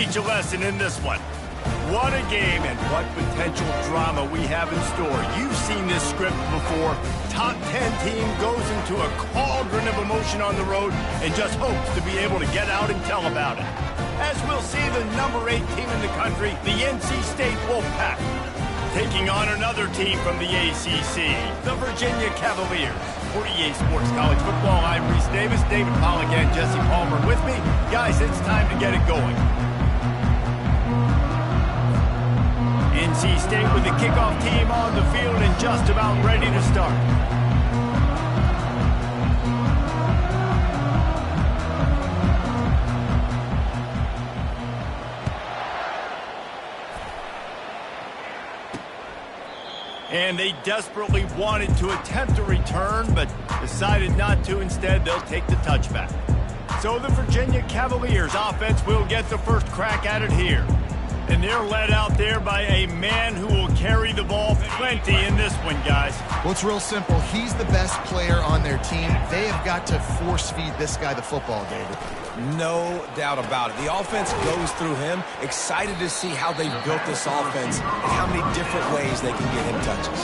teach a lesson in this one. What a game and what potential drama we have in store. You've seen this script before. Top 10 team goes into a cauldron of emotion on the road and just hopes to be able to get out and tell about it. As we'll see the number 8 team in the country, the NC State Wolfpack, taking on another team from the ACC, the Virginia Cavaliers. For EA Sports College Football, I'm Reese Davis, David Pollack, and Jesse Palmer with me. Guys, it's time to get it going. NC State with the kickoff team on the field and just about ready to start. And they desperately wanted to attempt a return, but decided not to. Instead, they'll take the touchback. So the Virginia Cavaliers offense will get the first crack at it here. And they're led out there by a man who will carry the ball plenty in this one, guys. Well, it's real simple. He's the best player on their team. They have got to force-feed this guy the football, David. No doubt about it. The offense goes through him. Excited to see how they've built this offense and how many different ways they can get him touches.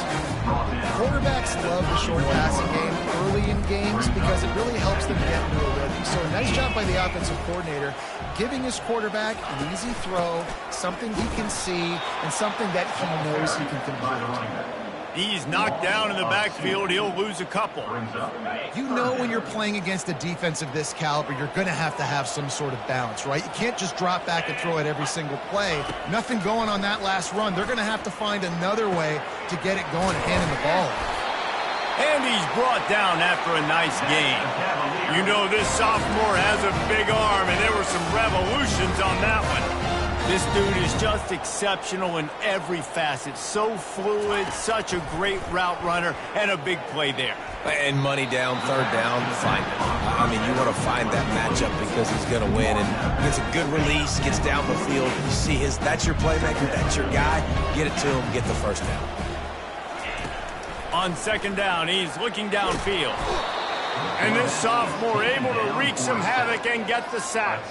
Quarterbacks love the short passing game early in games because it really helps them get into a rhythm. So a nice job by the offensive coordinator giving his quarterback an easy throw, something he can see, and something that he knows he can complete. He's knocked down in the backfield. He'll lose a couple. You know when you're playing against a defense of this caliber, you're going to have some sort of balance, right? You can't just drop back and throw it every single play. Nothing going on that last run. They're going to have to find another way to get it going and handing the ball. And he's brought down after a nice game. You know this sophomore has a big arm, and there were some revolutions on that one. This dude is just exceptional in every facet. So fluid, such a great route runner, and a big play there. And money down, third down, find it. I mean, you want to find that matchup because he's going to win. And gets a good release, gets down the field. You see that's your playmaker, that's your guy. Get it to him, get the first down. On second down, he's looking downfield. And this sophomore able to wreak some havoc and get the sack.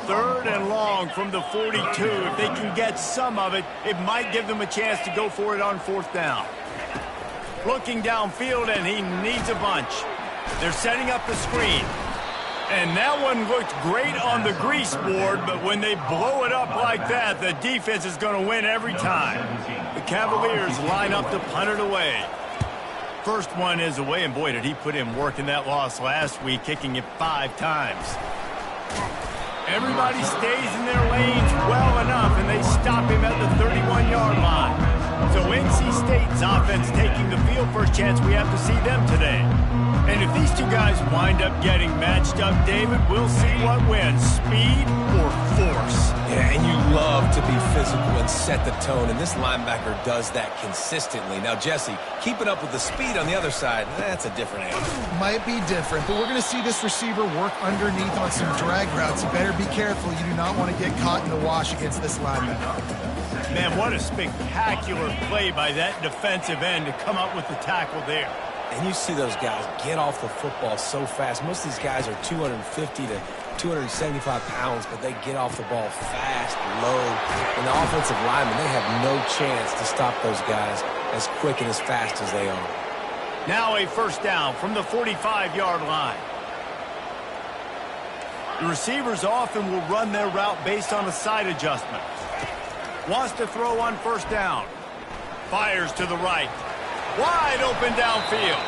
Third and long from the 42. If they can get some of it, it might give them a chance to go for it on fourth down. Looking downfield, and he needs a bunch. They're setting up the screen. And that one looked great on the grease board, but when they blow it up like that, the defense is going to win every time. The Cavaliers line up to punt it away. First one is away, and boy, did he put in work in that loss last week, kicking it 5 times. Everybody stays in their lanes well enough, and they stop him at the 31-yard line. So NC State's offense taking the field. First chance we have to see them today. And if these two guys wind up getting matched up, David, we'll see what wins, speed or force. Yeah, and you love to be physical and set the tone, and this linebacker does that consistently. Now, Jesse, keeping up with the speed on the other side, that's a different animal. Might be different, but we're going to see this receiver work underneath on some drag routes. You better be careful. You do not want to get caught in the wash against this linebacker. Man, what a spectacular play by that defensive end to come up with the tackle there. And you see those guys get off the football so fast. Most of these guys are 250 to 275 pounds, but they get off the ball fast, low. And the offensive linemen, they have no chance to stop those guys as quick and as fast as they are. Now a first down from the 45-yard line. The receivers often will run their route based on a side adjustment. Wants to throw on first down. Fires to the right. Wide open downfield.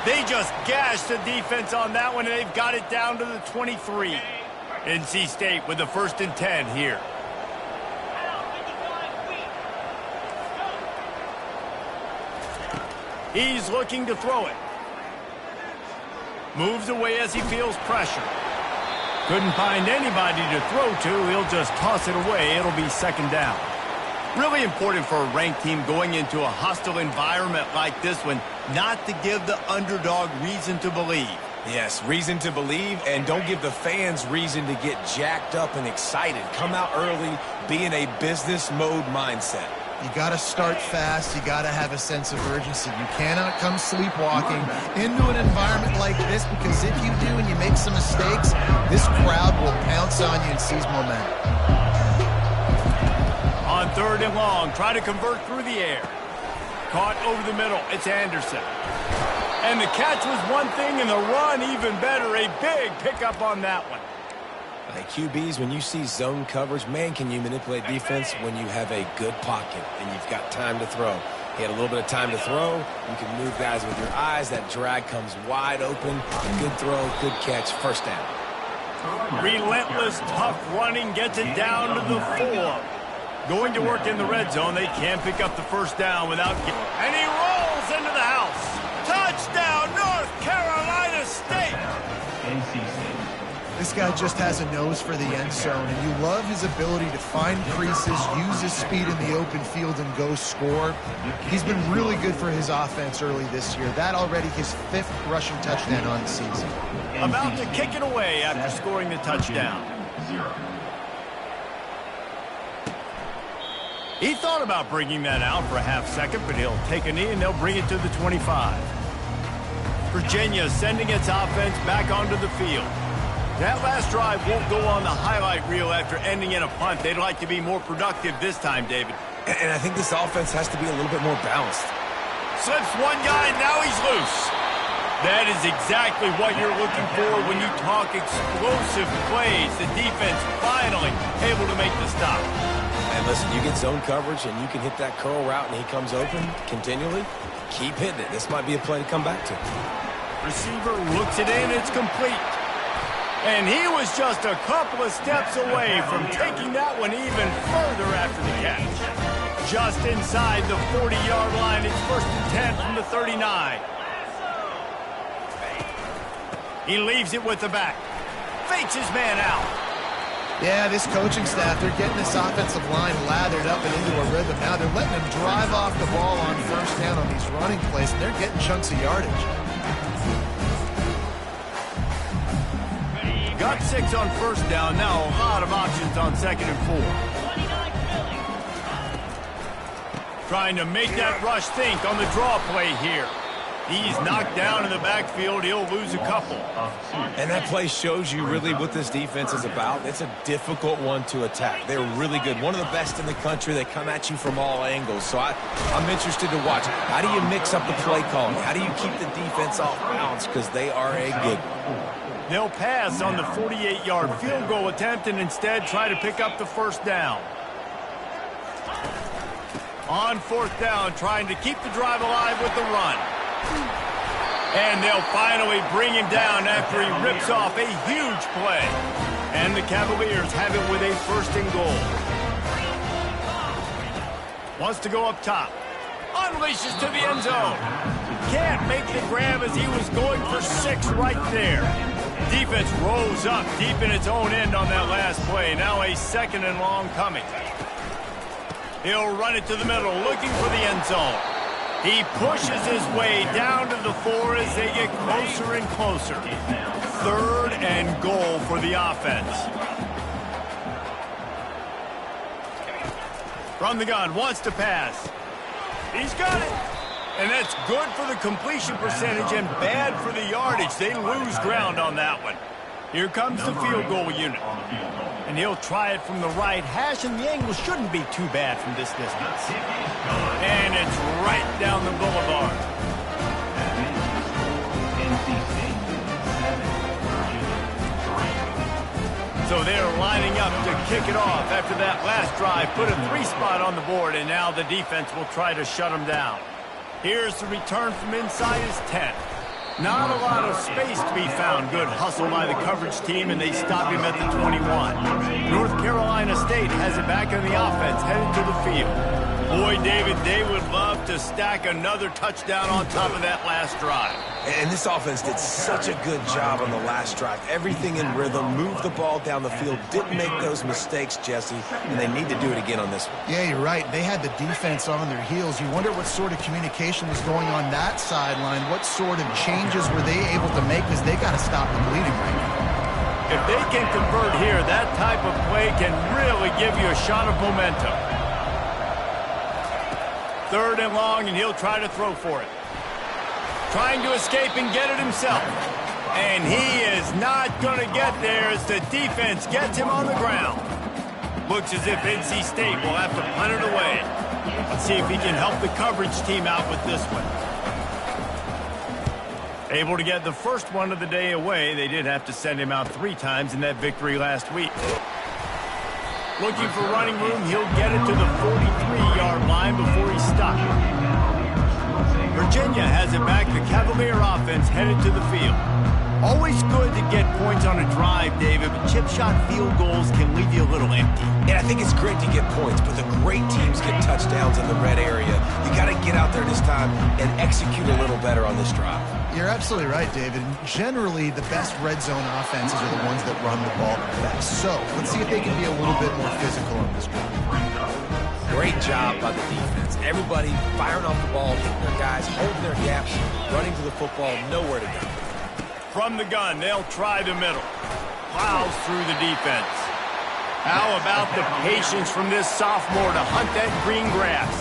They just gashed the defense on that one, and they've got it down to the 23. NC State with the 1st and 10 here. He's looking to throw it. Moves away as he feels pressure. Couldn't find anybody to throw to. He'll just toss it away. It'll be second down. Really important for a ranked team going into a hostile environment like this one not to give the underdog reason to believe. Yes, reason to believe, and don't give the fans reason to get jacked up and excited. Come out early, be in a business mode mindset. You got to start fast. You got to have a sense of urgency. You cannot come sleepwalking into an environment like this, because if you do and you make some mistakes, this crowd will pounce on you and seize momentum. third and long. Try to convert through the air. Caught over the middle. It's Anderson. And the catch was one thing, and the run even better. A big pickup on that one. QBs, when you see zone coverage, man, can you manipulate defense when you have a good pocket and you've got time to throw. He had a little bit of time to throw. You can move guys with your eyes. That drag comes wide open. Good throw, good catch, first down. Relentless, tough running gets it down to the 4. Going to work in the red zone. They can't pick up the first down without... And he rolls into the house. Touchdown, North Carolina State. This guy just has a nose for the end zone, and you love his ability to find creases, use his speed in the open field, and go score. He's been really good for his offense early this year. That already his 5th rushing touchdown on the season. About to kick it away after scoring the touchdown. He thought about bringing that out for a half second, but he'll take a knee and they'll bring it to the 25. Virginia sending its offense back onto the field. That last drive won't go on the highlight reel after ending in a punt. They'd like to be more productive this time, David. And I think this offense has to be a little bit more balanced. Slips one guy, and now he's loose. That is exactly what you're looking for when you talk explosive plays. The defense finally able to make the stop. And listen, you get zone coverage and you can hit that curl route and he comes open continually. Keep hitting it. This might be a play to come back to. Receiver looks it in. It's complete. And he was just a couple of steps away from taking that one even further after the catch. Just inside the 40-yard line. It's 1st and 10 from the 39. He leaves it with the back. Fakes his man out. Yeah, this coaching staff, they're getting this offensive line lathered up and into a rhythm. Now they're letting him drive off the ball on first down on these running plays, and they're getting chunks of yardage. Got 6 on first down. Now a lot of options on 2nd and 4. Trying to make that rush think on the draw play here. He's knocked down in the backfield. He'll lose a couple. And that play shows you really what this defense is about. It's a difficult one to attack. They're really good. One of the best in the country. They come at you from all angles. So I'm interested to watch. How do you mix up the play calling? How do you keep the defense off balance? Because they are a good one. They'll pass on the 48-yard field goal attempt and instead try to pick up the first down. On 4th down, trying to keep the drive alive with the run. And they'll finally bring him down after he rips off a huge play. And the Cavaliers have it with a 1st and goal. Wants to go up top. Unleashes to the end zone. Can't make the grab as he was going for 6 right there. Defense rolls up deep in its own end on that last play. Now a 2nd and long coming. He'll run it to the middle, looking for the end zone. He pushes his way down to the 4 as they get closer and closer. 3rd and goal for the offense. From the gun, wants to pass. He's got it. And that's good for the completion percentage and bad for the yardage. They lose ground on that one. Here comes the field goal unit. And he'll try it from the right hash, and the angle shouldn't be too bad from this distance. And it's right down the boulevard. So they're lining up to kick it off after that last drive. Put a 3-spot on the board, and now the defense will try to shut them down. Here's the return from inside his 10. Not a lot of space to be found. Good hustle by the coverage team, and they stop him at the 21. North Carolina State has it back on the offense, headed to the field. Boy, David, they would love to stack another touchdown on top of that last drive. And this offense did such a good job on the last drive. Everything in rhythm, moved the ball down the field, didn't make those mistakes, Jesse, and they need to do it again on this one. Yeah, you're right. They had the defense on their heels. You wonder what sort of communication was going on that sideline. What sort of changes were they able to make, because they got to stop the bleeding right now. If they can convert here, that type of play can really give you a shot of momentum. 3rd and long, and he'll try to throw for it. Trying to escape and get it himself. And he is not going to get there as the defense gets him on the ground. Looks as if NC State will have to punt it away. Let's see if he can help the coverage team out with this one. Able to get the first one of the day away. They did have to send him out 3 times in that victory last week. Looking for running room, he'll get it to the 43-yard line before he's stopped. Virginia has it back. The Cavalier offense headed to the field. Always good to get points on a drive, David, but chip shot field goals can leave you a little empty. And I think it's great to get points, but the great teams get touchdowns in the red area. You got to get out there this time and execute a little better on this drive. You're absolutely right, David. Generally, the best red zone offenses are the ones that run the ball the best. So let's see if they can be a little bit more physical on this drive. Great job by the defense. Everybody firing off the ball, hitting their guys, holding their gaps, running to the football, nowhere to go. From the gun, they'll try the middle. Plows through the defense. How about the patience from this sophomore to hunt that green grass?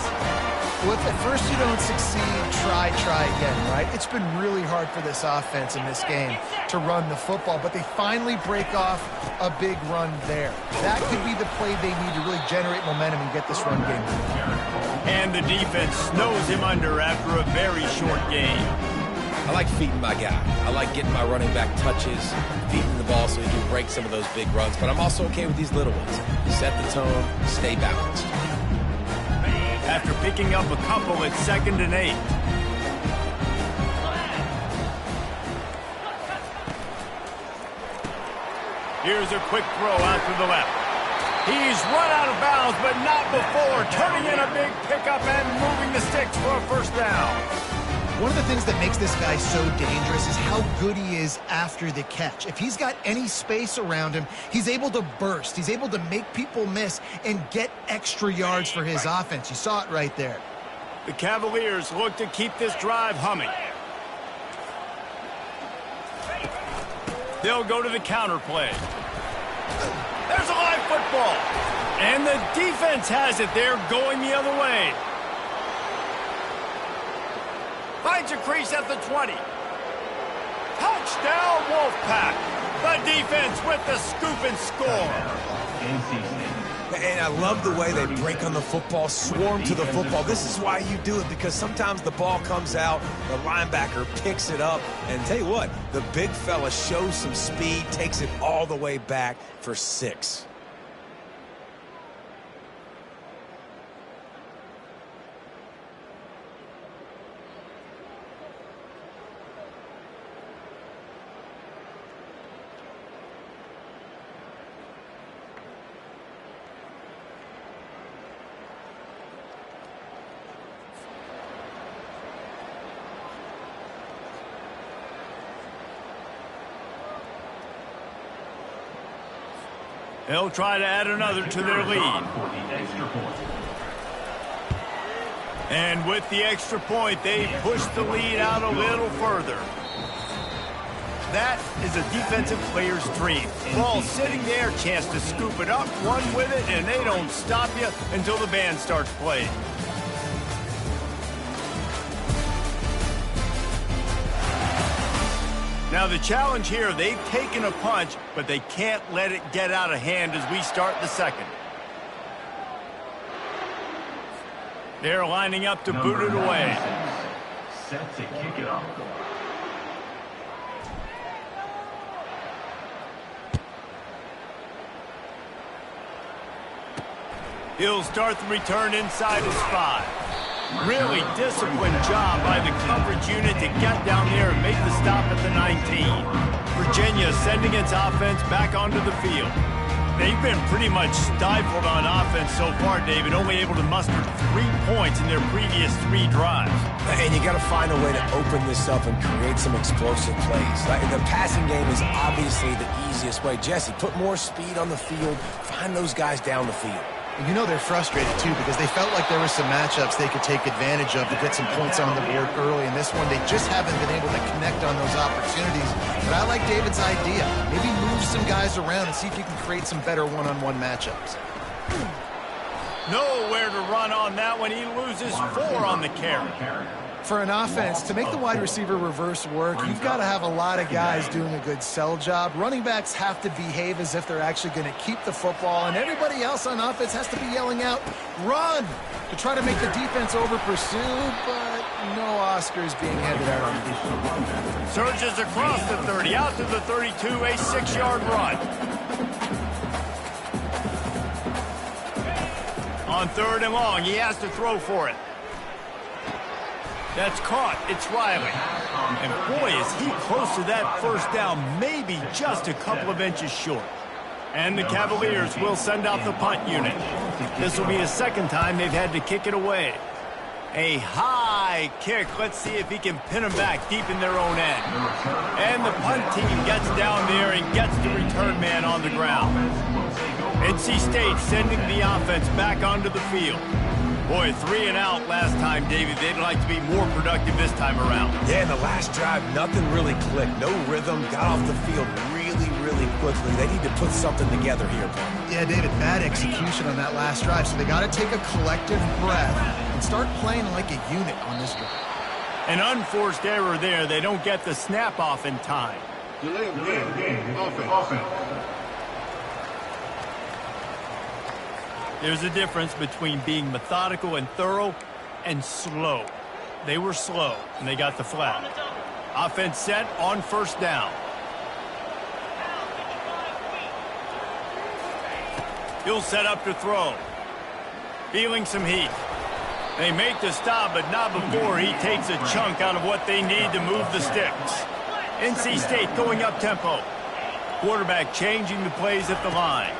Well, if at first you don't succeed, try again, right? It's been really hard for this offense in this game to run the football, but they finally break off a big run there. That could be the play they need to really generate momentum and get this run game going. And the defense snows him under after a very short game. I like feeding my guy. I like getting my running back touches, feeding the ball so he can break some of those big runs, but I'm also okay with these little ones. Set the tone, stay balanced. After picking up a couple at 2nd and 8. Here's a quick throw out to the left. He's run out of bounds, but not before turning in a big pickup and moving the sticks for a first down. One of the things that makes this guy so dangerous is how good he is after the catch. If he's got any space around him, he's able to burst. He's able to make people miss and get extra yards for his offense. You saw it right there. The Cavaliers look to keep this drive humming. They'll go to the counter play. There's a live football. And the defense has it. They're going the other way. Finds a crease at the 20. Touchdown, Wolfpack. The defense with the scoop and score. And I love the way they break on the football, swarm to the football. This is why you do it, because sometimes the ball comes out, the linebacker picks it up, and tell you what, the big fella shows some speed, takes it all the way back for 6. They'll try to add another to their lead. And with the extra point, they push the lead out a little further. That is a defensive player's dream. Ball sitting there, chance to scoop it up, run with it, and they don't stop you until the band starts playing. Now the challenge here, they've taken a punch, but they can't let it get out of hand as we start the second. They're lining up to boot it away. Set to kick it off. He'll start the return inside his 5. Really disciplined job by the coverage unit to get down there and make the stop at the 19. Virginia sending its offense back onto the field. They've been pretty much stifled on offense so far, David, only able to muster 3 points in their previous 3 drives. And you got to find a way to open this up and create some explosive plays. The passing game is obviously the easiest way. Jesse, put more speed on the field, find those guys down the field. You know they're frustrated, too, because they felt like there were some matchups they could take advantage of to get some points on the board early. In this one, they just haven't been able to connect on those opportunities. But I like David's idea. Maybe move some guys around and see if you can create some better one-on-one matchups. Nowhere to run on that one. He loses 4 on the carry. For an offense, to make the wide receiver reverse work, you've got to have a lot of guys doing a good sell job. Running backs have to behave as if they're actually going to keep the football, and everybody else on offense has to be yelling out, run, to try to make the defense over-pursue, but no Oscars being handed out on the defense. Surges across the 30, out to the 32, a 6-yard run. On 3rd and long, he has to throw for it. That's caught. It's Riley. And boy, is he close to that first down, maybe just a couple of inches short. And the Cavaliers will send out the punt unit. This will be the second time they've had to kick it away. A high kick. Let's see if he can pin them back deep in their own end. And the punt team gets down there and gets the return man on the ground. NC State sending the offense back onto the field. Boy, 3 and out last time, David. They'd like to be more productive this time around. Yeah, in the last drive, nothing really clicked. No rhythm, got off the field really quickly. They need to put something together here, Paul. Yeah, David, bad execution on that last drive, so they got to take a collective breath and start playing like a unit on this drive. An unforced error there. They don't get the snap off in time. Delay of game. Offense. There's a difference between being methodical and thorough and slow. They were slow, and they got the flag. Offense set on 1st down. He'll set up to throw. Feeling some heat. They make the stop, but not before he takes a chunk out of what they need to move the sticks. NC State going up-tempo. Quarterback changing the plays at the line.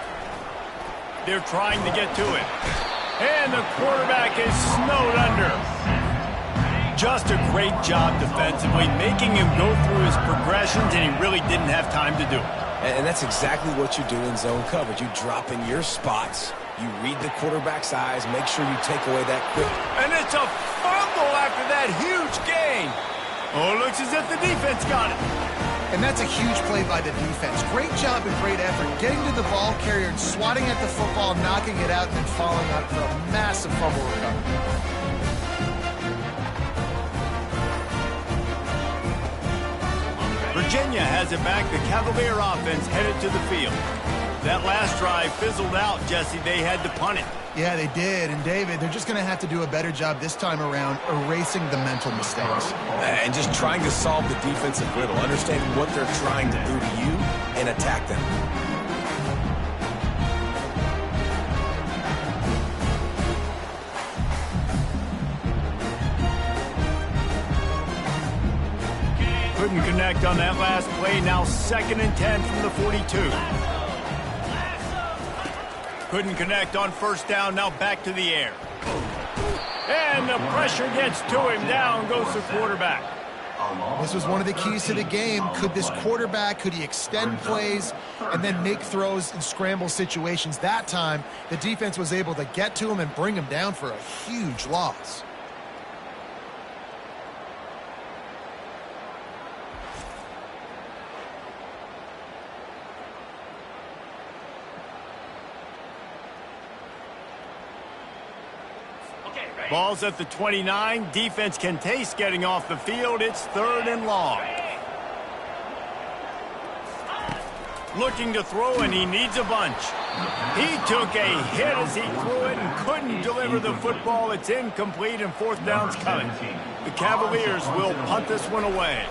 They're trying to get to it. And the quarterback is snowed under. Just a great job defensively, making him go through his progressions, and he really didn't have time to do it. And that's exactly what you do in zone coverage. You drop in your spots, you read the quarterback's eyes, make sure you take away that quick. And it's a fumble after that huge gain. Oh, it looks as if the defense got it. And that's a huge play by the defense. Great job and great effort getting to the ball carrier and swatting at the football, knocking it out, and then following up for a massive fumble recovery. Virginia has it back. The Cavalier offense headed to the field. That last drive fizzled out, Jesse. They had to punt it. Yeah, they did. And, David, they're just going to have to do a better job this time around erasing the mental mistakes. And just trying to solve the defensive riddle, understanding what they're trying to do to you and attack them. Couldn't connect on that last play. Now 2nd and 10 from the 42. Couldn't connect on 1st down. Now back to the air. And the pressure gets to him. Down goes the quarterback. This was one of the keys to the game. Could this quarterback, could he extend plays and then make throws in scramble situations? That time, the defense was able to get to him and bring him down for a huge loss. Ball's at the 29. Defense can taste getting off the field. It's 3rd and long. Looking to throw, and he needs a bunch. He took a hit as he threw it and couldn't deliver the football. It's incomplete, and 4th down's coming. The Cavaliers will punt this one away.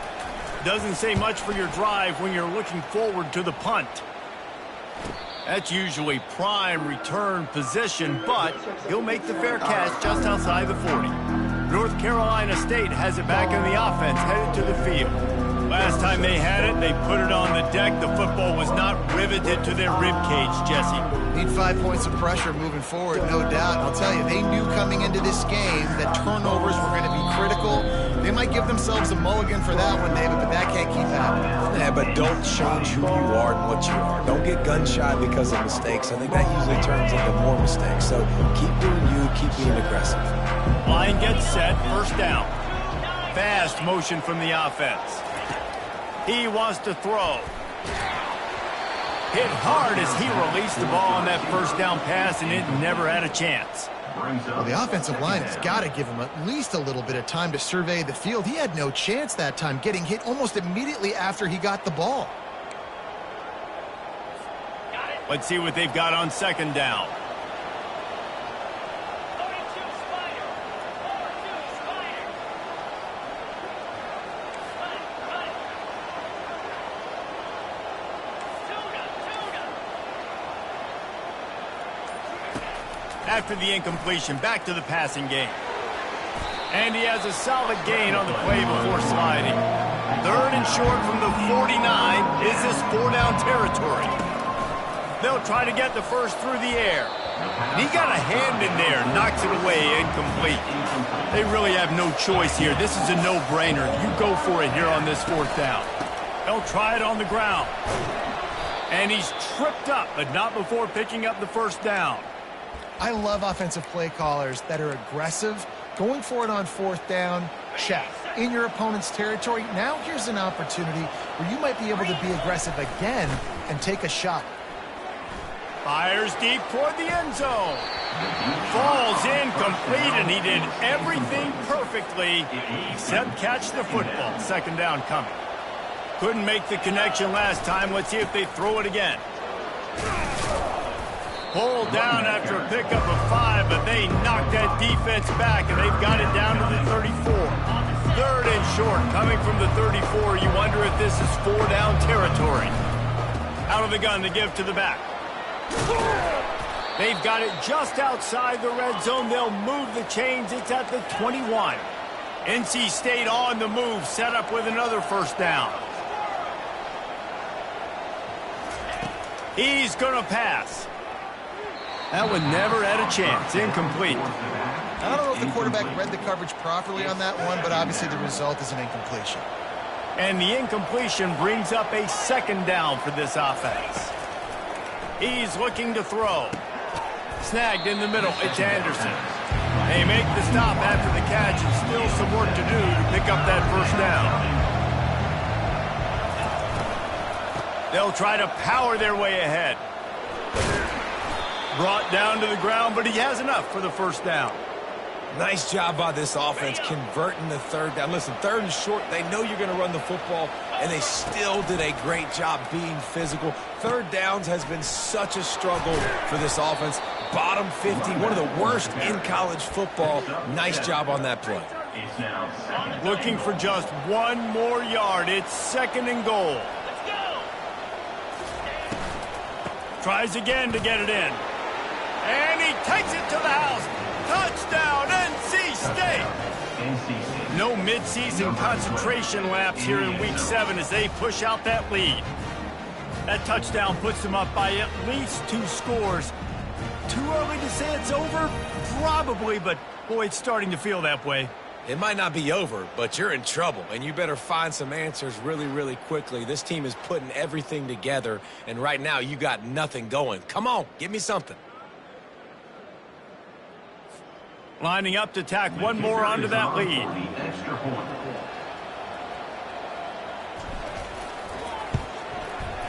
Doesn't say much for your drive when you're looking forward to the punt. That's usually prime return position, but he'll make the fair catch just outside the 40. North Carolina State has it back in the offense, headed to the field. Last time they had it, they put it on the deck. The football was not riveted to their rib cage, Jesse. Need 5 points of pressure moving forward, no doubt. I'll tell you, they knew coming into this game that turnovers were going to be critical. They might give themselves a mulligan for that one, David, but that can't keep happening. Yeah, but don't change who you are and what you are. Don't get gun-shy because of mistakes. I think that usually turns into more mistakes. So keep doing you, keep being aggressive. Line gets set, 1st down. Fast motion from the offense. He wants to throw. hit hard as he released the ball on that first down pass, and it never had a chance. Well, the offensive line has got to give him at least a little bit of time to survey the field. He had no chance that time, getting hit almost immediately after he got the ball. Let's see what they've got on second down. After the incompletion, back to the passing game. And he has a solid gain on the play before sliding. Third and short from the 49. Is this 4-down territory? They'll try to get the first through the air. And he got a hand in there, knocks it away, incomplete. They really have no choice here. This is a no-brainer. You go for it here on this 4th down. They'll try it on the ground. And he's tripped up, but not before picking up the first down. I love offensive play callers that are aggressive. Going for it on 4th down, check. In your opponent's territory, now here's an opportunity where you might be able to be aggressive again and take a shot. Fires deep toward the end zone. Falls incomplete, and he did everything perfectly except catch the football. Second down coming. Couldn't make the connection last time. Let's see if they throw it again. Pulled down after a pickup of 5, but they knocked that defense back, and they've got it down to the 34. Third and short, coming from the 34. You wonder if this is 4-down territory. Out of the gun to give to the back. They've got it just outside the red zone. They'll move the chains. It's at the 21. NC State on the move, set up with another first down. He's going to pass. That one never had a chance. Incomplete. I don't know if the quarterback read the coverage properly on that one, but obviously the result is an incompletion. And the incompletion brings up a second down for this offense. He's looking to throw. Snagged in the middle. It's Anderson. They make the stop after the catch, and still some work to do to pick up that first down. They'll try to power their way ahead. Brought down to the ground, but he has enough for the first down. Nice job by this offense converting the 3rd down. Listen, 3rd and short, they know you're going to run the football, and they still did a great job being physical. 3rd downs has been such a struggle for this offense. Bottom 50, one of the worst in college football. Nice job on that play. Looking for just one more yard. It's 2nd and goal. Tries again to get it in. And he takes it to the house. Touchdown, NC State. No midseason concentration laps here in Week 7 as they push out that lead. That touchdown puts them up by at least 2 scores. Too early to say it's over? Probably, but boy, it's starting to feel that way. It might not be over, but you're in trouble, and you better find some answers really, really quickly. This team is putting everything together, and right now you got nothing going. Come on, give me something. Lining up to tack one more onto that lead.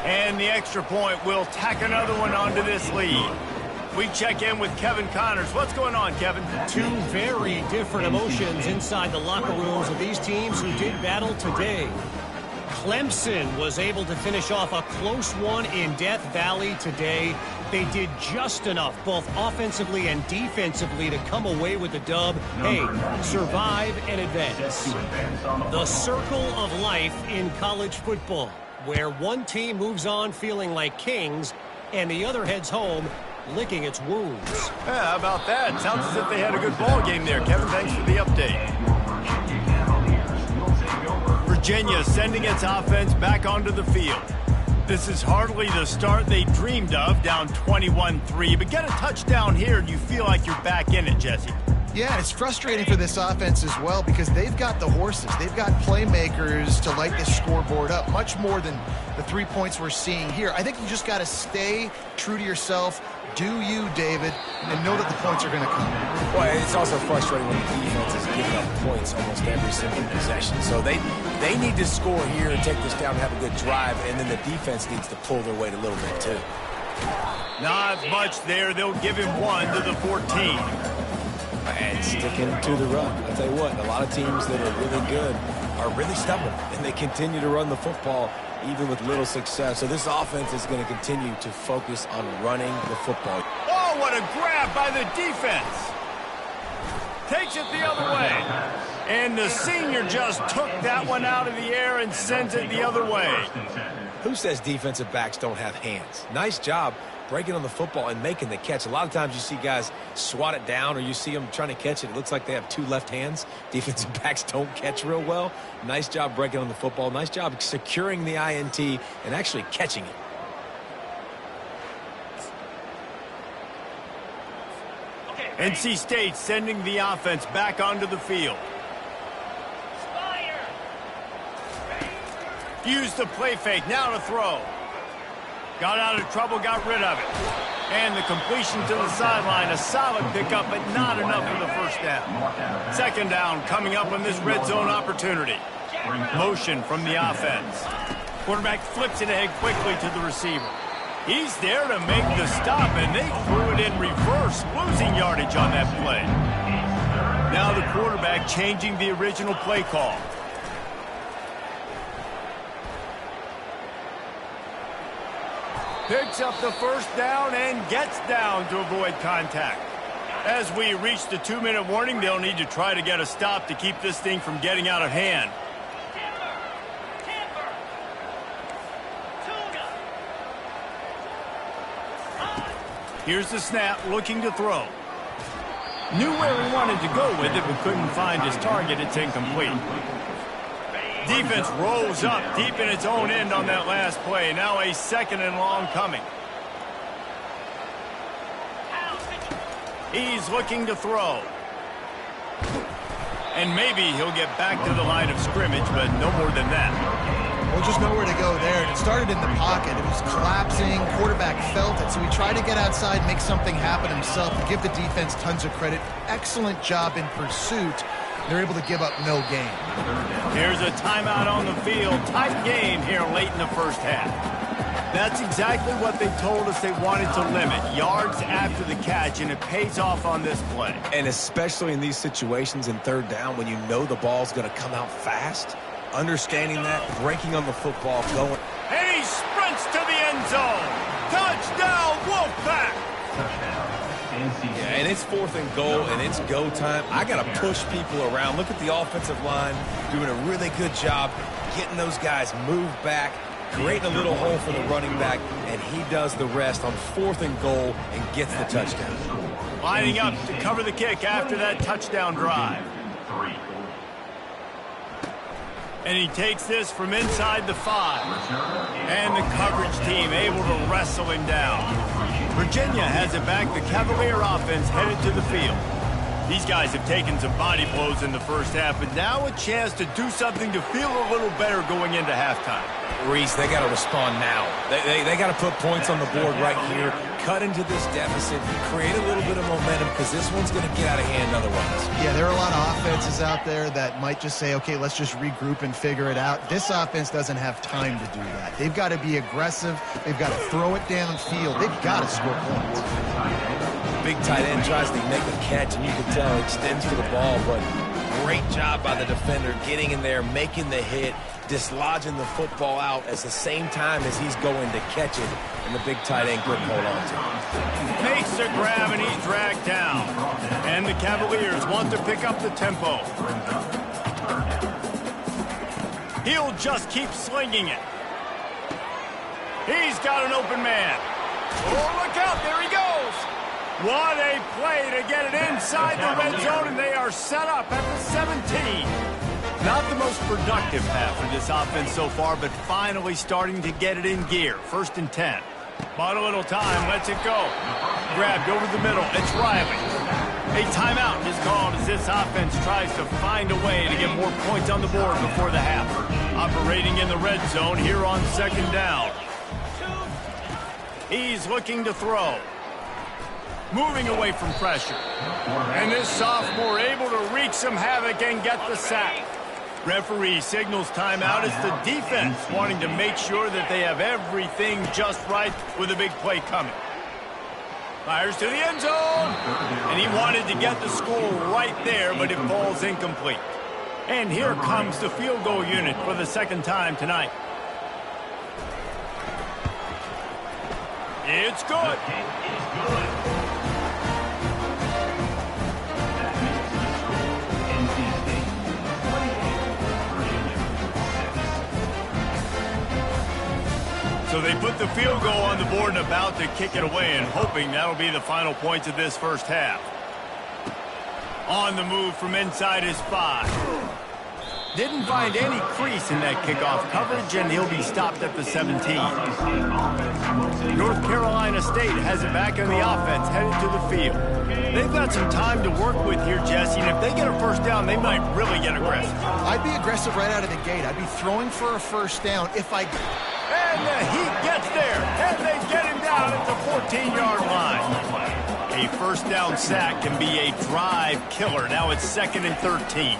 And the extra point will tack another one onto this lead. We check in with Kevin Connors. What's going on, Kevin? 2 very different emotions inside the locker rooms of these teams who did battle today. Clemson was able to finish off a close one in Death Valley today. They did just enough, both offensively and defensively, to come away with the dub. Hey, survive and advance. The circle of life in college football, where one team moves on feeling like kings and the other heads home licking its wounds. Yeah, how about that? Sounds as if they had a good ball game there. Kevin, thanks for the update. Virginia sending its offense back onto the field. This is hardly the start they dreamed of, down 21-3, but get a touchdown here and you feel like you're back in it, Jesse. Yeah, it's frustrating for this offense as well because they've got the horses. They've got playmakers to light this scoreboard up, much more than the 3 points we're seeing here. I think you just got to stay true to yourself, do you, David, and know that the points are going to come. Well, it's also frustrating when the defense is giving up points almost every single possession. So they need to score here and take this down and have a good drive, and then the defense needs to pull their weight a little bit too. Not much there. They'll give him 1 to the 14. And sticking to the run. I'll tell you what, a lot of teams that are really good are really stubborn, and they continue to run the football even with little success. So this offense is going to continue to focus on running the football. Oh, what a grab by the defense. Takes it the other way. And the senior just took that one out of the air and sends it the other way. Who says defensive backs don't have hands? Nice job breaking on the football and making the catch. A lot of times you see guys swat it down or you see them trying to catch it. It looks like they have 2 left hands. Defensive backs don't catch real well. Nice job breaking on the football. Nice job securing the INT and actually catching it. NC State sending the offense back onto the field. Used the play fake, now to throw. Got out of trouble, got rid of it. And the completion to the sideline, a solid pickup, but not enough for the first down. Second down coming up on this red zone opportunity. Motion from the offense. Quarterback flips it ahead quickly to the receiver. He's there to make the stop, and they threw it in reverse, losing yardage on that play. Now the quarterback changing the original play call. Picks up the first down and gets down to avoid contact. As we reach the 2-minute warning, they'll need to try to get a stop to keep this thing from getting out of hand. Here's the snap, looking to throw. Knew where he wanted to go with it, but couldn't find his target. It's incomplete. Defense rolls up deep in its own end on that last play. Now a 2nd and long coming. He's looking to throw. And maybe he'll get back to the line of scrimmage, but no more than that. Well, just nowhere to go there. And it started in the pocket. It was collapsing. Quarterback felt it, so he tried to get outside, make something happen himself. Give the defense tons of credit. Excellent job in pursuit. They're able to give up no gain. Here's a timeout on the field. Tight game here late in the first half. That's exactly what they told us they wanted to limit. Yards after the catch, and it pays off on this play. And especially in these situations in 3rd down when you know the ball's going to come out fast, understanding that, breaking on the football, going. And he sprints to the end zone. Touchdown, Wolfpack! Yeah, and it's 4th and goal, and it's go time. I got to push people around. Look at the offensive line doing a really good job getting those guys moved back, creating a little hole for the running back, and he does the rest on 4th and goal and gets the touchdown. Lining up to cover the kick after that touchdown drive. And he takes this from inside the 5. And the coverage team able to wrestle him down. Virginia has it back. The Cavalier offense headed to the field. These guys have taken some body blows in the first half, but now a chance to do something to feel a little better going into halftime. Reese, they got to respond now. They got to put points on the board right here, cut into this deficit, create a little bit of momentum, because this one's going to get out of hand otherwise. Yeah, there are a lot of offenses out there that might just say, okay, let's just regroup and figure it out. This offense doesn't have time to do that. They've got to be aggressive. They've got to throw it downfield. They've got to score points. Big tight end tries to make a catch, and you can tell extends to the ball, but great job by the defender getting in there, making the hit, dislodging the football out at the same time as he's going to catch it, and the big tight end couldn't hold on to it. Makes the grab, and he's dragged down. And the Cavaliers want to pick up the tempo. He'll just keep slinging it. He's got an open man. Oh, look out, there he goes. What a play to get it inside the red zone, and they are set up at the 17. Not the most productive half for this offense so far, but finally starting to get it in gear. 1st and 10. Bought a little time, lets it go. Grabbed over the middle, it's Riley. A timeout is called as this offense tries to find a way to get more points on the board before the half. Operating in the red zone here on 2nd down. He's looking to throw. moving away from pressure. And this sophomore able to wreak some havoc and get the sack. Referee signals timeout. It's the defense wanting to make sure that they have everything just right with a big play coming. Fires to the end zone. And he wanted to get the score right there, but it falls incomplete. And here comes the field goal unit for the second time tonight. It's good. So they put the field goal on the board and about to kick it away, and hoping that'll be the final points of this first half. On the move from inside his 5. Didn't find any crease in that kickoff coverage, and he'll be stopped at the 17. North Carolina State has it back on the offense, headed to the field. They've got some time to work with here, Jesse, and if they get a first down, they might really get aggressive. I'd be aggressive right out of the gate. I'd be throwing for a first down if I... And the Heat gets there, and they get him down at the 14-yard line. A first down sack can be a drive killer. Now it's 2nd and 13.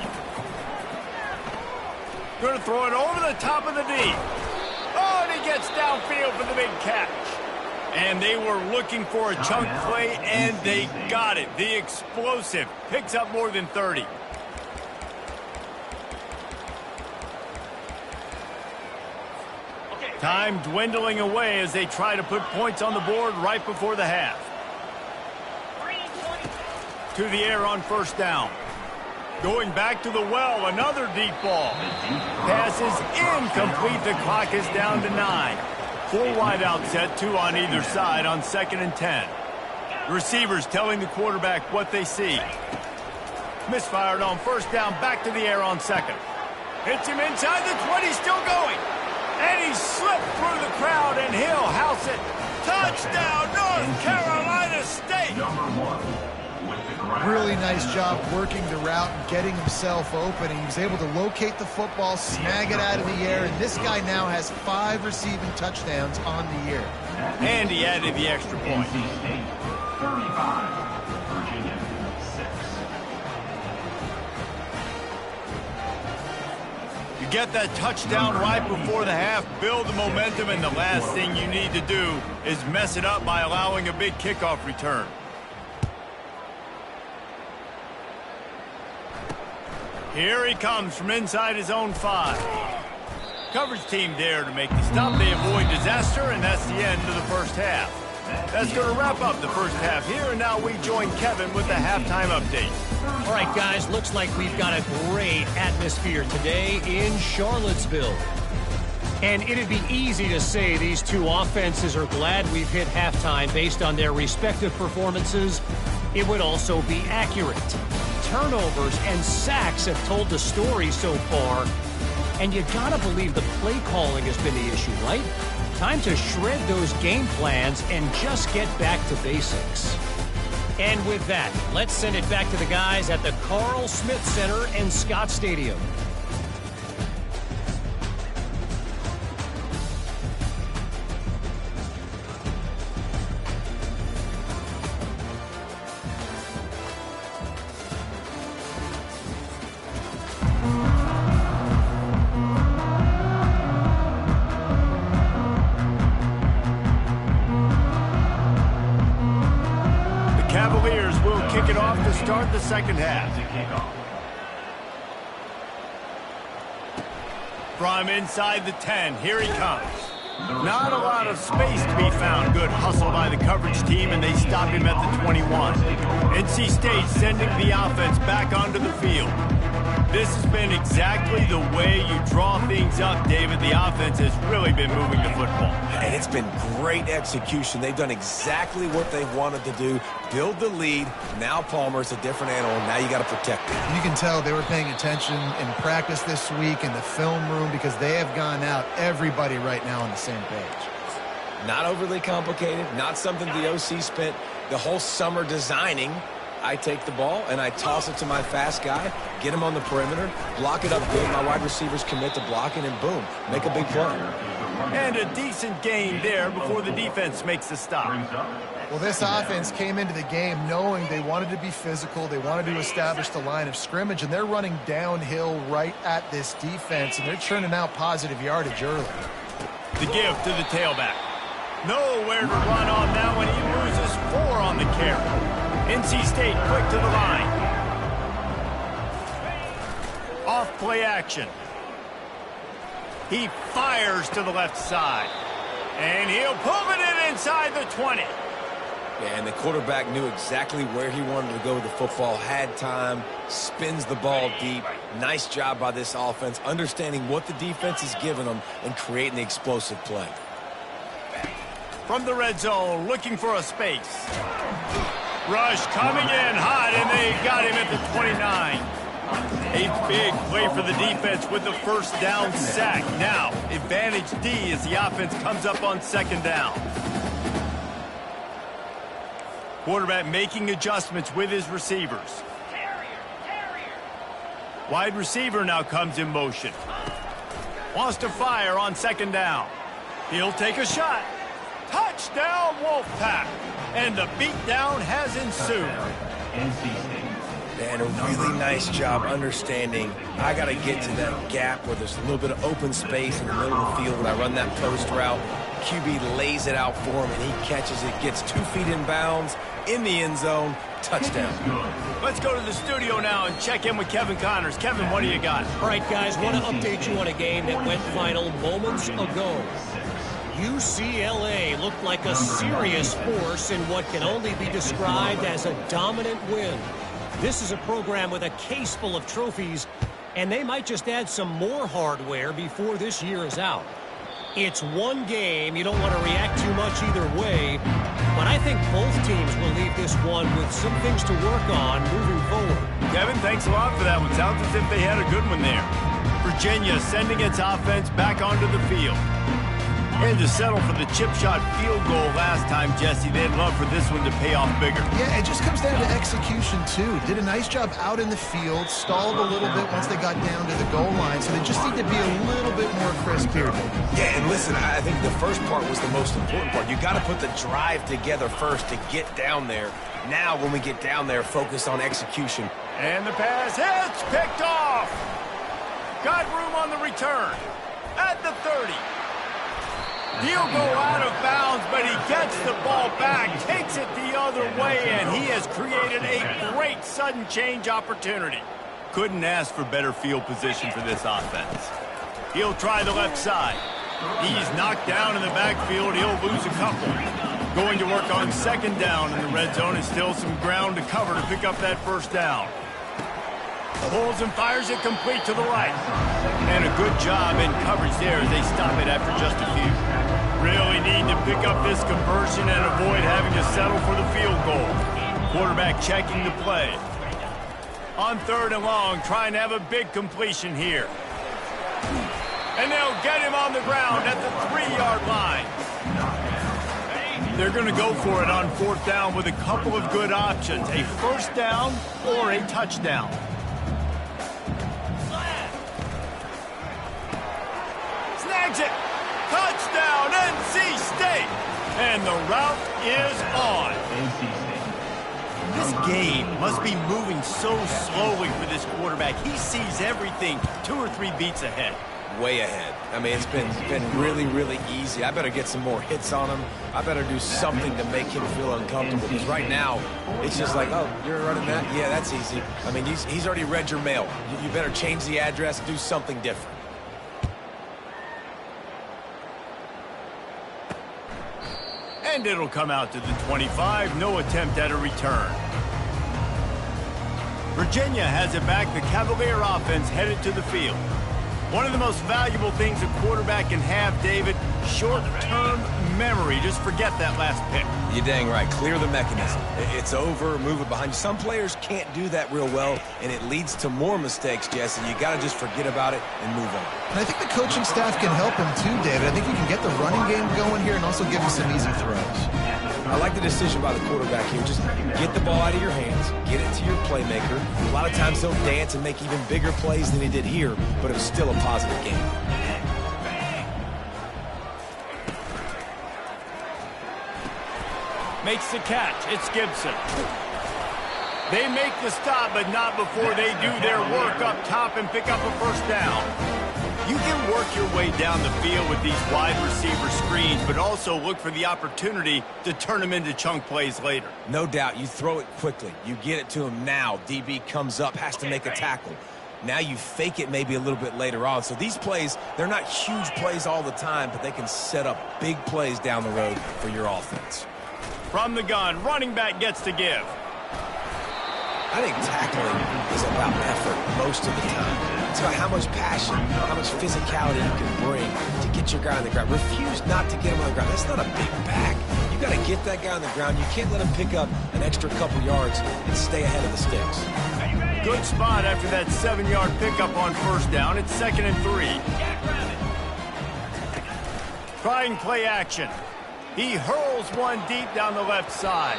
Going to throw it over the top of the D. Oh, and he gets downfield for the big catch. And they were looking for a chunk play, and they got it. The explosive picks up more than 30. Time dwindling away as they try to put points on the board right before the half. To the air on first down. Going back to the well, another deep ball. Pass is incomplete. The clock is down to 9. 4 wide out set, 2 on either side on 2nd and 10. Receivers telling the quarterback what they see. Misfired on first down, back to the air on 2nd. Hits him inside the 20, still going. And he slipped through the crowd, and he'll house it. Touchdown, North Carolina State! Really nice job working the route and getting himself open. He was able to locate the football, snag it out of the air, and this guy now has 5 receiving touchdowns on the year. And he added the extra point. 35, Virginia 6. You get that touchdown right before the half, build the momentum, and the last thing you need to do is mess it up by allowing a big kickoff return. Here he comes from inside his own 5. Coverage team there to make the stop. They avoid disaster, and that's the end of the first half. That's going to wrap up the first half here, and now we join Kevin with the halftime update. All right, guys, looks like we've got a great atmosphere today in Charlottesville. And it'd be easy to say these two offenses are glad we've hit halftime based on their respective performances. It would also be accurate. Turnovers and sacks have told the story so far. And you gotta believe the play calling has been the issue, right? Time to shred those game plans and just get back to basics. And with that, let's send it back to the guys at the Carl Smith Center and Scott Stadium. Cavaliers will kick it off to start the second half. From inside the 10, here he comes. Not a lot of space to be found. Good hustle by the coverage team, and they stop him at the 21. NC State sending the offense back onto the field. This has been exactly the way you draw things up, David. The offense has really been moving the football. And it's been great execution. They've done exactly what they wanted to do. Build the lead. Now Palmer's a different animal. Now you got to protect it. You can tell they were paying attention in practice this week in the film room because they have gone out, everybody right now on the same page. Not overly complicated. Not something the OC spent the whole summer designing. I take the ball and I toss it to my fast guy, get him on the perimeter, block it up good. My wide receivers commit to blocking, and boom, make a big play. And a decent gain there before the defense makes the stop. Well, this offense came into the game knowing they wanted to be physical. They wanted to establish the line of scrimmage, and they're running downhill right at this defense, and they're churning out positive yardage early. The give to the tailback. Nowhere to run on that one. He loses 4 on the carry. NC State quick to the line. Off play action. He fires to the left side. And he'll pull it in inside the 20. Yeah, and the quarterback knew exactly where he wanted to go with the football, had time, spins the ball deep. Nice job by this offense, understanding what the defense is giving them and creating the explosive play. From the red zone, looking for a space. Rush coming in hot, and they got him at the 29. A big play for the defense with the first down sack. Now, advantage D as the offense comes up on second down. Quarterback making adjustments with his receivers. Wide receiver now comes in motion. Wants to fire on second down. He'll take a shot. Touchdown, Wolfpack. And the beatdown has ensued. And a really nice job understanding I got to get to that gap where there's a little bit of open space in the middle of the field when I run that post route. QB lays it out for him, and he catches it, gets 2 feet in bounds, in the end zone, touchdown. Let's go to the studio now and check in with Kevin Connors. Kevin, what do you got? All right, guys, want to update you on a game that went final moments ago. UCLA looked like a serious force in what can only be described as a dominant win. This is a program with a case full of trophies, and they might just add some more hardware before this year is out. It's one game. You don't want to react too much either way, but I think both teams will leave this one with some things to work on moving forward. Kevin, thanks a lot for that one. Sounds as if they had a good one there. Virginia sending its offense back onto the field. And to settle for the chip shot field goal last time, Jesse, they'd love for this one to pay off bigger. Yeah, it just comes down to execution, too. Did a nice job out in the field, stalled a little bit once they got down to the goal line, so they just need to be a little bit more crisp here. Yeah, and listen, I think the first part was the most important part. You got to put the drive together first to get down there. Now, when we get down there, focus on execution. And the pass hits, picked off. Got room on the return at the 30. He'll go out of bounds, but he gets the ball back, takes it the other way, and he has created a great sudden change opportunity. Couldn't ask for better field position for this offense. He'll try the left side. He's knocked down in the backfield. He'll lose a couple. Going to work on second down in the red zone. Is still some ground to cover to pick up that first down. Pulls and fires it complete to the right. And a good job in coverage there as they stop it after just a few. Really need to pick up this conversion and avoid having to settle for the field goal. Quarterback checking the play. On third and long, trying to have a big completion here. And they'll get him on the ground at the 3-yard line. They're going to go for it on fourth down with a couple of good options. A first down or a touchdown. Snags it. Touchdown, NC State. And the route is on. This game must be moving so slowly for this quarterback. He sees everything 2 or 3 beats ahead. Way ahead. I mean, it's been really, really easy. I better get some more hits on him. I better do something to make him feel uncomfortable. Because right now, it's just like, oh, you're running that? Yeah, that's easy. I mean, he's already read your mail. You better change the address, do something different. And it'll come out to the 25. No attempt at a return. Virginia has it back. The Cavalier offense headed to the field. One of the most valuable things a quarterback can have, David, short-term memory. Just forget that last pick. You're dang right. Clear the mechanism. It's over. Move it behind you. Some players can't do that real well, and it leads to more mistakes, Jesse. You got to just forget about it and move on. And I think the coaching staff can help him too, David. I think you can get the running game going here and also give him some easy throws. I like the decision by the quarterback here. Just get the ball out of your hands, get it to your playmaker. A lot of times he'll dance and make even bigger plays than he did here, but it was still a positive game. Makes the catch. It's Gibson. They make the stop, but not before they do their work up top and pick up a first down. You can work your way down the field with these wide receiver screens, but also look for the opportunity to turn them into chunk plays later. No doubt, you throw it quickly. You get it to him now. DB comes up, has to make a tackle. Now you fake it maybe a little bit later on. So these plays, they're not huge plays all the time, but they can set up big plays down the road for your offense. From the gun, running back gets to give. I think tackling is about effort most of the time. It's about how much passion, how much physicality you can bring to get your guy on the ground. Refuse not to get him on the ground. That's not a big back. You got to get that guy on the ground. You can't let him pick up an extra couple yards and stay ahead of the sticks. Good spot after that 7-yard pickup on first down. It's 2nd and 3. Trying play action. He hurls one deep down the left side.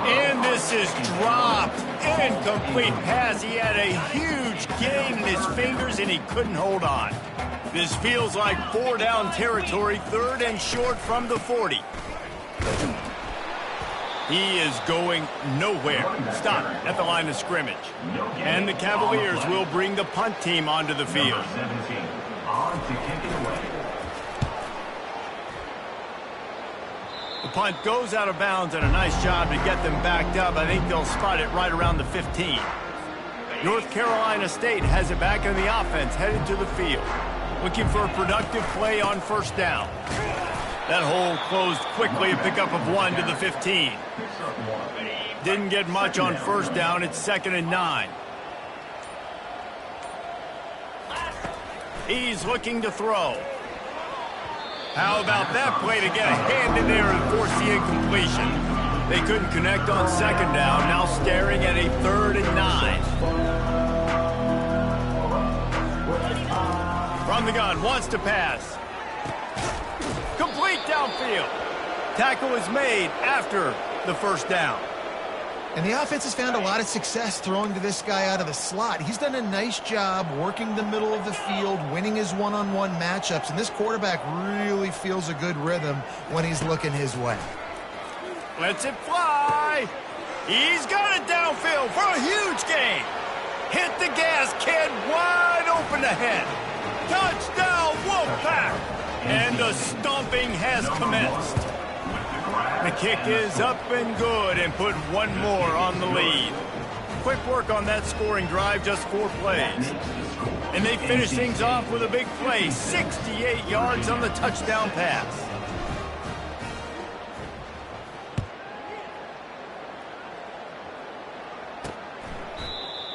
And this is dropped. Incomplete pass. He had a huge gain in his fingers, and he couldn't hold on. This feels like 4-down territory, 3rd and short from the 40. He is going nowhere. Stop at the line of scrimmage. And the Cavaliers will bring the punt team onto the field. The punt goes out of bounds, and a nice job to get them backed up. I think they'll spot it right around the 15. North Carolina State has it back in the offense, headed to the field. Looking for a productive play on first down. That hole closed quickly, a pickup of 1 to the 15. Didn't get much on first down. It's 2nd and 9. He's looking to throw. How about that play to get a hand in there and force the incompletion? They couldn't connect on 2nd down, now staring at a 3rd and 9. From the gun, wants to pass. Complete downfield. Tackle is made after the first down. And the offense has found a lot of success throwing to this guy out of the slot. He's done a nice job working the middle of the field, winning his one-on-one matchups, and this quarterback really feels a good rhythm when he's looking his way. Lets it fly. He's got it downfield for a huge gain. Hit the gas, kid, wide open ahead. Touchdown, Wolfpack! And the stomping has commenced. The kick is up and good and put one more on the lead. Quick work on that scoring drive, just 4 plays. And they finish things off with a big play, 68 yards on the touchdown pass.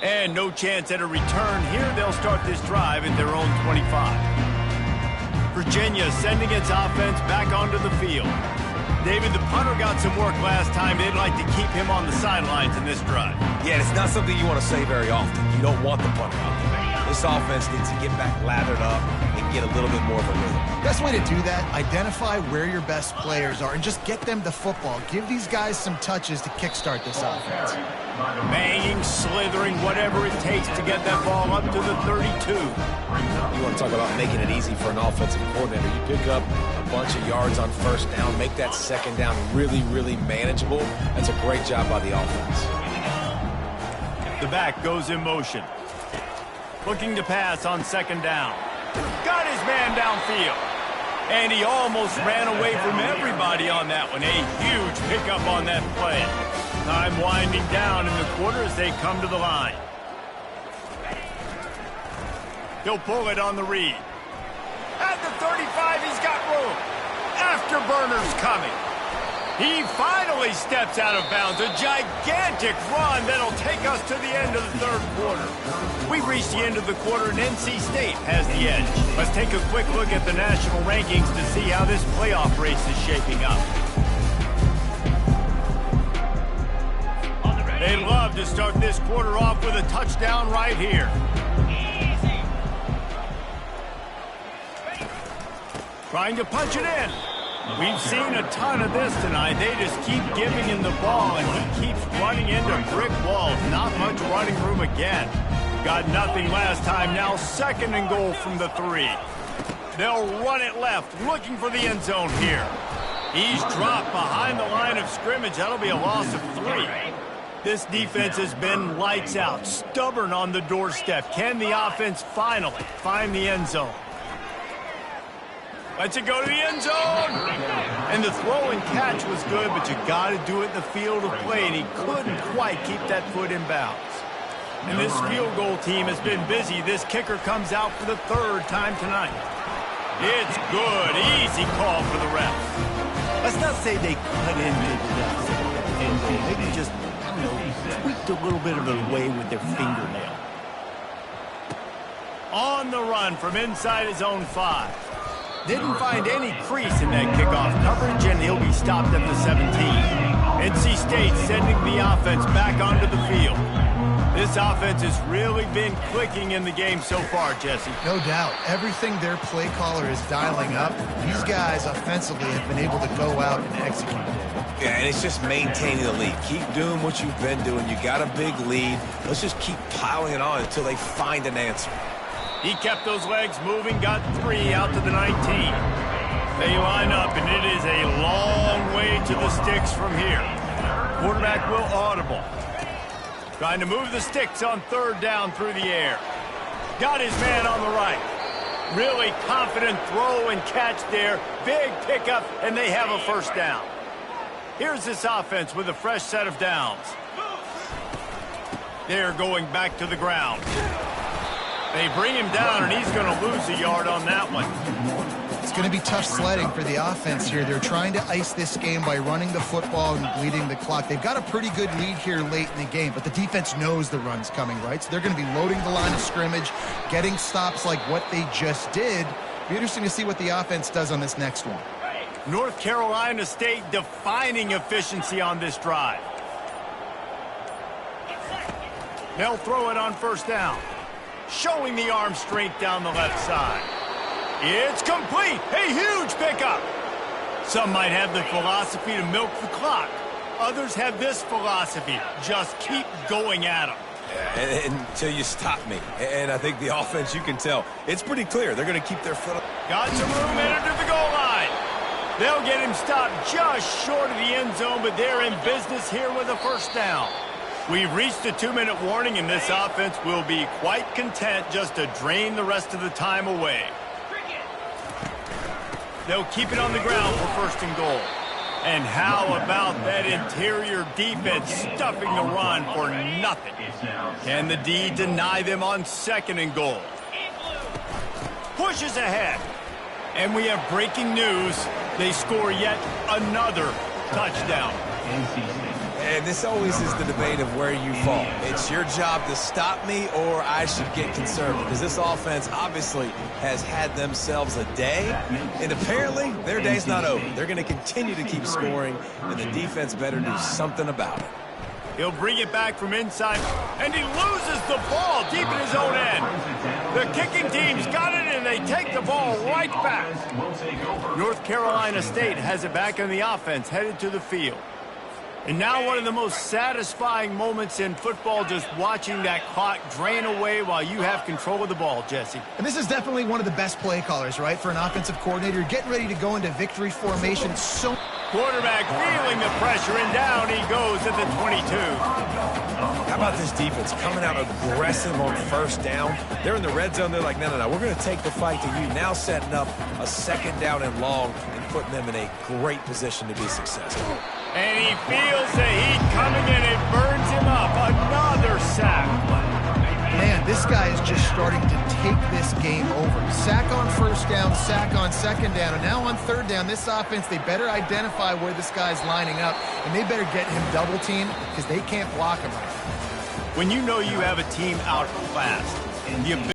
And no chance at a return here. They'll start this drive at their own 25. Virginia sending its offense back onto the field. David, the punter got some work last time. They'd like to keep him on the sidelines in this drive. Yeah, it's not something you want to say very often. You don't want the punter out there. This offense needs to get back lathered up and get a little bit more of a rhythm. Best way to do that, identify where your best players are and just get them the football. Give these guys some touches to kickstart this offense. Banging, slithering, whatever it takes to get that ball up to the 32. You want to talk about making it easy for an offensive coordinator. You pick up a bunch of yards on first down, make that 2nd down really, really manageable. That's a great job by the offense. The back goes in motion. Looking to pass on 2nd down. Got his man downfield. And he almost ran away from everybody on that one. A huge pickup on that play. Time winding down in the quarter as they come to the line. He'll pull it on the read. At the 35, he's got room. Afterburners coming. He finally steps out of bounds. A gigantic run that'll take us to the end of the 3rd quarter. We've reached the end of the quarter, and NC State has the edge. Let's take a quick look at the national rankings to see how this playoff race is shaping up. They'd love to start this quarter off with a touchdown right here. Trying to punch it in. We've seen a ton of this tonight. They just keep giving him the ball, and he keeps running into brick walls. Not much running room again. Got nothing last time. Now 2nd and goal from the 3. They'll run it left, looking for the end zone here. He's dropped behind the line of scrimmage. That'll be a loss of 3. This defense has been lights out, stubborn on the doorstep. Can the offense finally find the end zone? Let's it go to the end zone. And the throw and catch was good, but you got to do it in the field of play, and he couldn't quite keep that foot in bounds. And this field goal team has been busy. This kicker comes out for the 3rd time tonight. It's good. Easy call for the refs. Let's not say they cut into the maybe just, tweaked a little bit of it away with their fingernail. On the run from inside his own 5. Didn't find any crease in that kickoff coverage, and he'll be stopped at the 17. NC State sending the offense back onto the field. This offense has really been clicking in the game so far, Jesse. No doubt. Everything their play caller is dialing up, these guys offensively have been able to go out and execute. Yeah, and it's just maintaining the lead. Keep doing what you've been doing. You got a big lead. Let's just keep piling it on until they find an answer. He kept those legs moving, got 3 out to the 19. They line up, and it is a long way to the sticks from here. Quarterback will audible. Trying to move the sticks on 3rd down through the air. Got his man on the right. Really confident throw and catch there. Big pickup, and they have a 1st down. Here's this offense with a fresh set of downs. They're going back to the ground. They bring him down, and he's going to lose a yard on that one. It's going to be tough sledding for the offense here. They're trying to ice this game by running the football and bleeding the clock. They've got a pretty good lead here late in the game, but the defense knows the run's coming, right? So they're going to be loading the line of scrimmage, getting stops like what they just did. Be interesting to see what the offense does on this next one. North Carolina State defining efficiency on this drive. They'll throw it on 1st down. Showing the arm strength down the left side. It's complete. A huge pickup. Some might have the philosophy to milk the clock. Others have this philosophy. Just keep going at them. Until you stop me. And I think the offense, you can tell, it's pretty clear. They're going to keep their foot up. Got some room headed to the goal line. They'll get him stopped just short of the end zone, but they're in business here with a 1st down. We've reached a 2-minute warning, and this offense will be quite content just to drain the rest of the time away. They'll keep it on the ground for 1st and goal. And how about that interior defense stuffing the run for nothing? Can the D deny them on 2nd and goal? Pushes ahead. And we have breaking news. They score yet another touchdown. And this always is the debate of where you fall. It's your job to stop me, or I should get conservative. Because this offense obviously has had themselves a day, and apparently their day's not over. They're going to continue to keep scoring, and the defense better do something about it. He'll bring it back from inside, and he loses the ball deep in his own end. The kicking team's got it, and they take the ball right back. North Carolina State has it back on the offense, headed to the field. And now one of the most satisfying moments in football, just watching that clock drain away while you have control of the ball, Jesse. And this is definitely one of the best play callers, right, for an offensive coordinator. Getting ready to go into victory formation. Quarterback feeling the pressure, and down he goes at the 22. How about this defense coming out aggressive on 1st down? They're in the red zone. They're like, no, we're going to take the fight to you. Now setting up a 2nd down and long and putting them in a great position to be successful. And he feels the heat coming in. It burns him up. Another sack. Man, this guy is just starting to take this game over. Sack on 1st down, sack on 2nd down, and now on 3rd down, this offense, they better identify where this guy's lining up, and they better get him double teamed because they can't block him right now. When you know you have a team outclassed, the